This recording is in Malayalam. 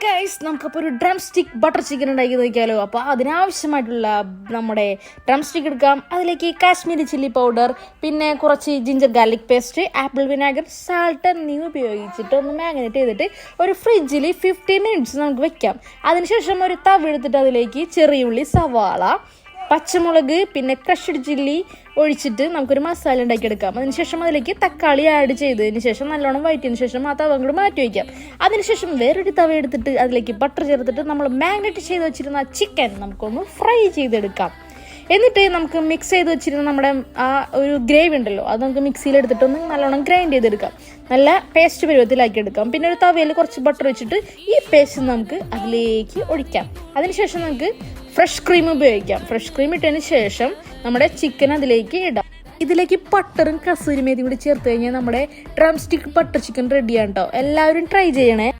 ഗൈസ്, നമുക്കപ്പോൾ ഒരു ഡ്രം സ്റ്റിക്ക് ബട്ടർ ചിക്കൻ ഉണ്ടാക്കി നോക്കിയാലോ. അപ്പോൾ അതിനാവശ്യമായിട്ടുള്ള നമ്മുടെ ഡ്രം സ്റ്റിക്ക് എടുക്കാം. അതിലേക്ക് കാശ്മീരി ചില്ലി പൗഡർ, പിന്നെ കുറച്ച് ginger garlic paste, apple vinegar, salt എന്നിവ ഉപയോഗിച്ചിട്ട് ഒന്ന് മാഗ്നേറ്റ് ചെയ്തിട്ട് ഒരു ഫ്രിഡ്ജിൽ 15 മിനിറ്റ്സ് നമുക്ക് വെക്കാം. അതിനുശേഷം ഒരു തവ എടുത്തിട്ട് അതിലേക്ക് ചെറിയ ഉള്ളി, സവാള, പച്ചമുളക്, പിന്നെ ക്രഷ്ഡ് ചില്ലി ഒഴിച്ചിട്ട് നമുക്കൊരു മസാല ഉണ്ടാക്കിയെടുക്കാം. അതിനുശേഷം അതിലേക്ക് തക്കാളി ആഡ് ചെയ്തതിന് ശേഷം നല്ലോണം വഴറ്റിയതിന് ശേഷം ആ തവ അങ്ങോട്ട് മാറ്റി വയ്ക്കാം. അതിനുശേഷം വേറൊരു തവ എടുത്തിട്ട് അതിലേക്ക് ബട്ടർ ചേർത്തിട്ട് നമ്മൾ മാഗ്നേറ്റ് ചെയ്ത് വെച്ചിരുന്ന ചിക്കൻ നമുക്കൊന്ന് ഫ്രൈ ചെയ്തെടുക്കാം. എന്നിട്ട് നമുക്ക് മിക്സ് ചെയ്ത് വെച്ചിരുന്ന നമ്മുടെ ആ ഒരു ഗ്രേവി ഉണ്ടല്ലോ, അത് നമുക്ക് മിക്സിയിലെടുത്തിട്ടൊന്ന് നല്ലോണം ഗ്രൈൻഡ് ചെയ്തെടുക്കാം. നല്ല പേസ്റ്റ് പരുവത്തിലാക്കി എടുക്കാം. പിന്നെ ഒരു തവയിൽ കുറച്ച് ബട്ടർ വെച്ചിട്ട് ഈ പേസ്റ്റ് നമുക്ക് അതിലേക്ക് ഒഴിക്കാം. അതിനുശേഷം നമുക്ക് ഫ്രഷ് ക്രീം ഉപയോഗിക്കാം. ഫ്രഷ് ക്രീം ഇട്ടതിന് ശേഷം നമ്മുടെ ചിക്കൻ അതിലേക്ക് ഇടാം. ഇതിലേക്ക് ബട്ടറും കസൂരി മേത്തിയും കൂടി ചേർത്ത് കഴിഞ്ഞാൽ നമ്മുടെ ഡ്രം സ്റ്റിക്ക് ബട്ടർ ചിക്കൻ റെഡിയാണ് കേട്ടോ. എല്ലാവരും ട്രൈ ചെയ്യണേ.